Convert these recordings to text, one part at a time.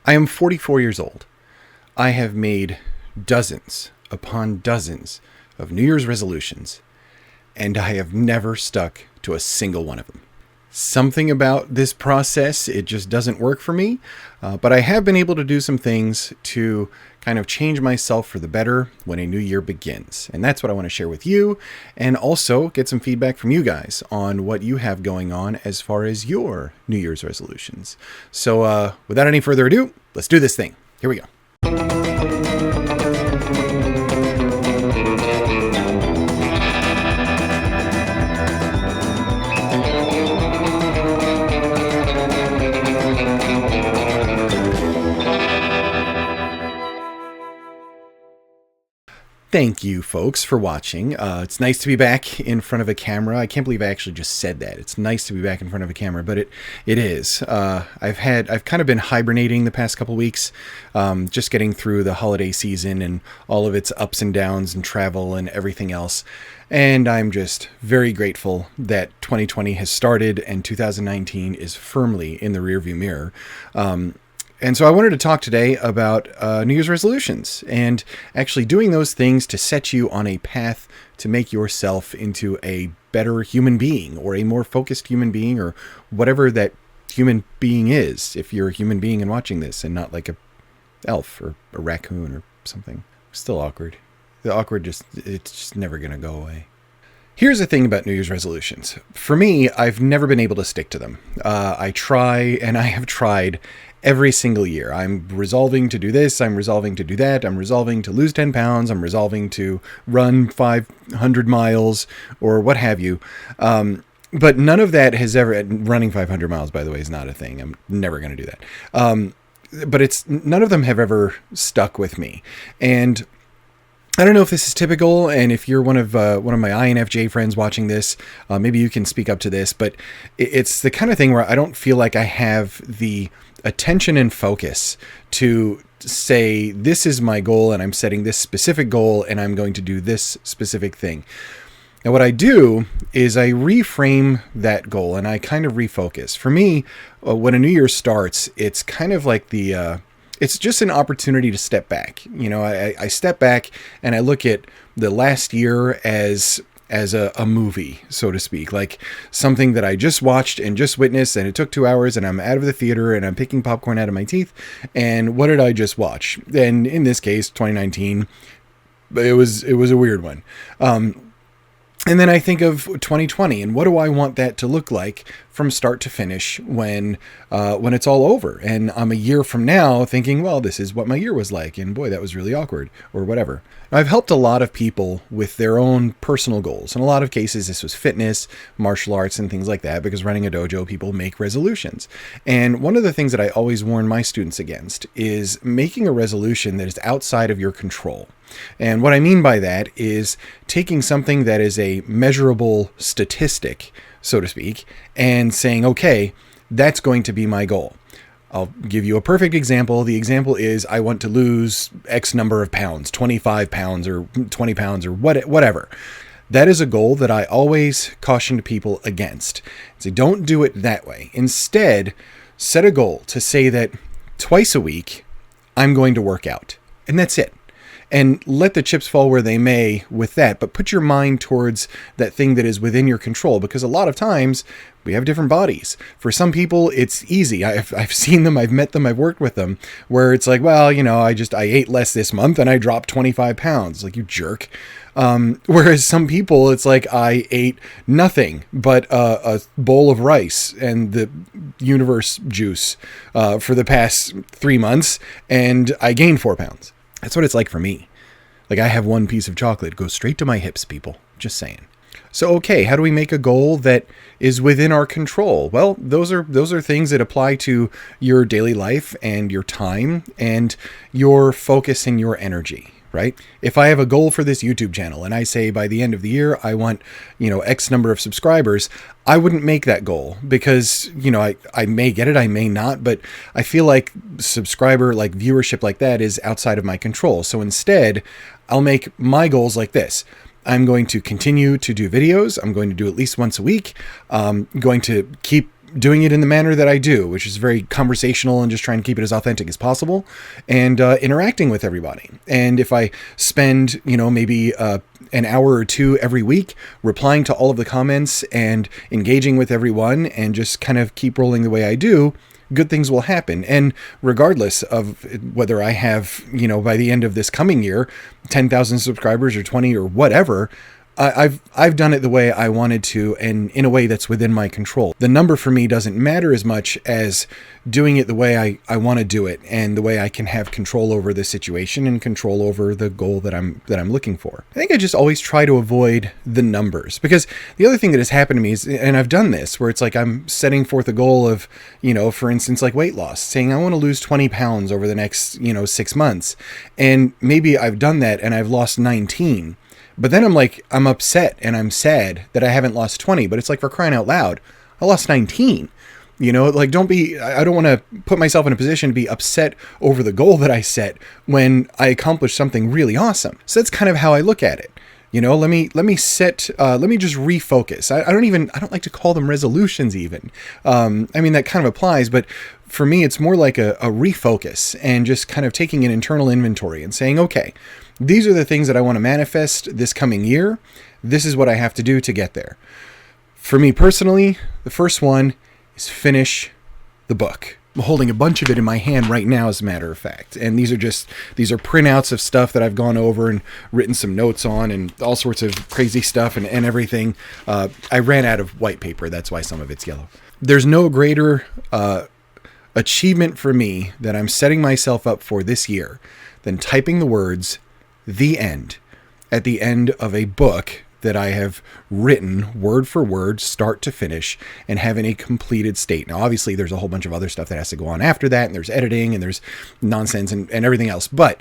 I am 44 years old. I have made dozens upon dozens of New Year's resolutions, and I have never stuck to a single one of them. Something about this process, it just doesn't work for me, but I have been able to do some things to kind of change myself for the better when a new year begins. And that's what I want to share with you, and also get some feedback from you guys on what you have going on as far as your New Year's resolutions. So without any further ado, let's do this thing. Here we go. Thank you, folks, for watching. It's nice to be back in front of a camera. I can't believe I actually just said that. It's nice to be back in front of a camera, but it is. I've kind of been hibernating the past couple weeks, just getting through the holiday season and all of its ups and downs and travel and everything else. And I'm just very grateful that 2020 has started and 2019 is firmly in the rearview mirror. And so I wanted to talk today about New Year's resolutions and actually doing those things to set you on a path to make yourself into a better human being or a more focused human being or whatever that human being is, if you're a human being and watching this and not like a elf or a raccoon or something. Still awkward. The awkward it's just never going to go away. Here's the thing about New Year's resolutions. For me, I've never been able to stick to them. I try, and I have tried every single year. I'm resolving to do this. I'm resolving to do that. I'm resolving to lose 10 pounds. I'm resolving to run 500 miles or what have you. But none of that has ever, running 500 miles, by the way, is not a thing. I'm never going to do that. But none of them have ever stuck with me. And I don't know if this is typical, and if you're one of my infj friends watching this, maybe you can speak up to this, but it's the kind of thing where I don't feel like I have the attention and focus to say, this is my goal, and I'm setting this specific goal, and I'm going to do this specific thing. Now, what I do is I reframe that goal, and I kind of refocus. For me, when a new year starts, it's kind of like it's just an opportunity to step back. You know, I step back and I look at the last year as a movie, so to speak, like something that I just watched and just witnessed, and it took 2 hours, and I'm out of the theater and I'm picking popcorn out of my teeth. And what did I just watch? And in this case, 2019, it was a weird one. And then I think of 2020 and what do I want that to look like from start to finish when it's all over. And I'm a year from now thinking, well, this is what my year was like. And boy, that was really awkward or whatever. I've helped a lot of people with their own personal goals. In a lot of cases, this was fitness, martial arts, and things like that, because running a dojo, people make resolutions. And one of the things that I always warn my students against is making a resolution that is outside of your control. And what I mean by that is taking something that is a measurable statistic, so to speak, and saying, okay, that's going to be my goal. I'll give you a perfect example. The example is I want to lose X number of pounds, 25 pounds or 20 pounds or whatever. That is a goal that I always caution people against. So don't do it that way. Instead, set a goal to say that twice a week, I'm going to work out. And that's it. And let the chips fall where they may with that, but put your mind towards that thing that is within your control, because a lot of times we have different bodies. For some people, it's easy. I've seen them, I've met them, I've worked with them, where it's like, well, you know, I ate less this month and I dropped 25 pounds. Like, you jerk. Whereas some people, it's like, I ate nothing but a bowl of rice and the universe juice for the past 3 months, and I gained 4 pounds. That's what it's like for me. Like, I have one piece of chocolate, goes straight to my hips, people. Just saying. So, okay, how do we make a goal that is within our control? Well, those are things that apply to your daily life and your time and your focus and your energy, right? If I have a goal for this YouTube channel and I say by the end of the year, I want, X number of subscribers, I wouldn't make that goal because, I may get it, I may not, but I feel like viewership like that is outside of my control. So instead, I'll make my goals like this. I'm going to continue to do videos. I'm going to do at least once a week. I'm going to keep doing it in the manner that I do, which is very conversational and just trying to keep it as authentic as possible, and interacting with everybody. And if I spend, maybe an hour or two every week replying to all of the comments and engaging with everyone and just kind of keep rolling the way I do, good things will happen. And regardless of whether I have, by the end of this coming year, 10,000 subscribers or 20 or whatever, I've done it the way I wanted to, and in a way that's within my control. The number for me doesn't matter as much as doing it the way I want to do it, and the way I can have control over the situation and control over the goal that I'm looking for. I think I just always try to avoid the numbers, because the other thing that has happened to me is, and I've done this, where it's like I'm setting forth a goal of, for instance, like weight loss, saying I want to lose 20 pounds over the next, 6 months. And maybe I've done that and I've lost 19. But then I'm upset and I'm sad that I haven't lost 20, but it's like, for crying out loud, I lost 19. I don't want to put myself in a position to be upset over the goal that I set when I accomplished something really awesome. So that's kind of how I look at it. Let me just refocus. I don't like to call them resolutions even. That kind of applies, but for me, it's more like a refocus and just kind of taking an internal inventory and saying, okay, these are the things that I want to manifest this coming year. This is what I have to do to get there. For me personally, the first one is finish the book. I'm holding a bunch of it in my hand right now, as a matter of fact. And these are printouts of stuff that I've gone over and written some notes on and all sorts of crazy stuff and everything. I ran out of white paper. That's why some of it's yellow. There's no greater achievement for me that I'm setting myself up for this year than typing the words "the end" at the end of a book that I have written word for word, start to finish, and have in a completed state. Now, obviously, there's a whole bunch of other stuff that has to go on after that, and there's editing, and there's nonsense, and everything else. But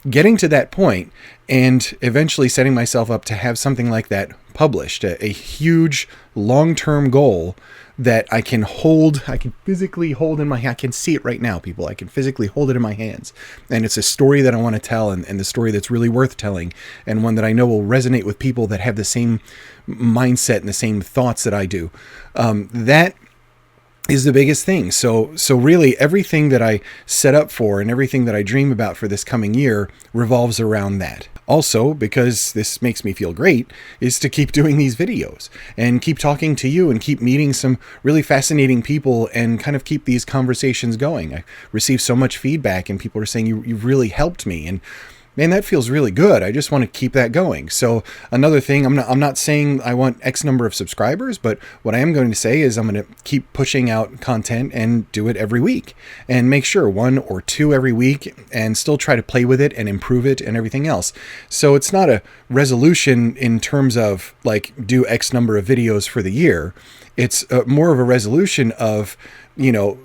getting to that point and eventually setting myself up to have something like that published, a huge long-term goal that I can physically hold in my hand. I can see it right now, people. I can physically hold it in my hands. And it's a story that I want to tell, and the story that's really worth telling, and one that I know will resonate with people that have the same mindset and the same thoughts that I do. That is the biggest thing. So really everything that I set up for and everything that I dream about for this coming year revolves around that. Also, because this makes me feel great, is to keep doing these videos and keep talking to you and keep meeting some really fascinating people and kind of keep these conversations going. I receive so much feedback and people are saying you've really helped me, and man, that feels really good. I just want to keep that going. So another thing, I'm not saying I want X number of subscribers, but what I am going to say is I'm going to keep pushing out content and do it every week and make sure 1 or 2 every week, and still try to play with it and improve it and everything else. So it's not a resolution in terms of like do X number of videos for the year. It's more of a resolution of,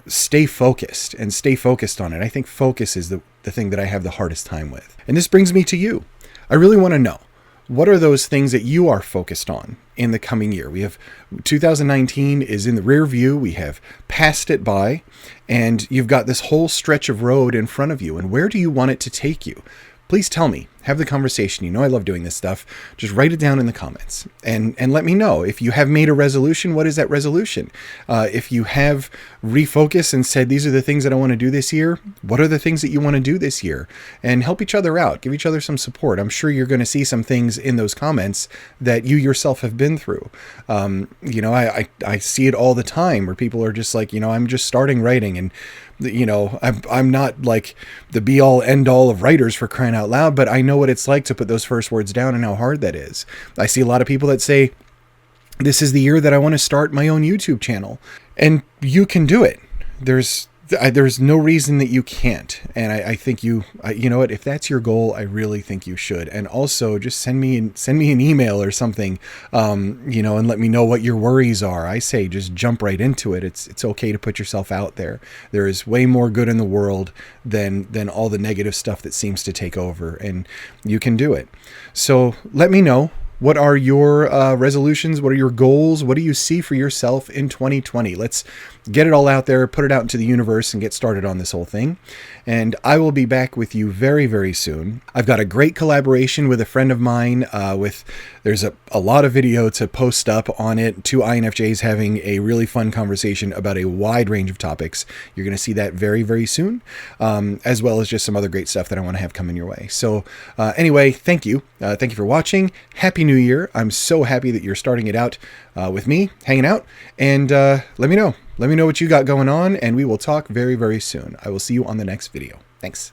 stay focused and stay focused on it. I think focus is the thing that I have the hardest time with. And this brings me to you. I really want to know, what are those things that you are focused on in the coming year? We have 2019 is in the rear view. We have passed it by, and you've got this whole stretch of road in front of you. And where do you want it to take you? Please tell me. Have the conversation. I love doing this stuff. Just write it down in the comments and let me know. If you have made a resolution, what is that resolution? If you have refocused and said, these are the things that I want to do this year, what are the things that you want to do this year? And help each other out. Give each other some support. I'm sure you're going to see some things in those comments that you yourself have been through. I see it all the time where people are just like, I'm just starting writing, and I'm not like the be all end all of writers, for crying out loud, but I know what it's like to put those first words down and how hard that is. I see a lot of people that say, this is the year that I want to start my own YouTube channel, and you can do it. There's no reason that you can't. And I think you know what, if that's your goal, I really think you should. And also just send me an email or something, and let me know what your worries are. I say, just jump right into it. It's okay to put yourself out there. There is way more good in the world than all the negative stuff that seems to take over, and you can do it. So let me know. What are your resolutions? What are your goals? What do you see for yourself in 2020? Let's get it all out there, put it out into the universe, and get started on this whole thing. And I will be back with you very, very soon. I've got a great collaboration with a friend of mine. There's a lot of video to post up on it. Two INFJs having a really fun conversation about a wide range of topics. You're going to see that very, very soon, as well as just some other great stuff that I want to have coming your way. So anyway, thank you. Thank you for watching. Happy New Year. I'm so happy that you're starting it out with me, hanging out, and let me know. Let me know what you got going on, and we will talk very, very soon. I will see you on the next video. Thanks.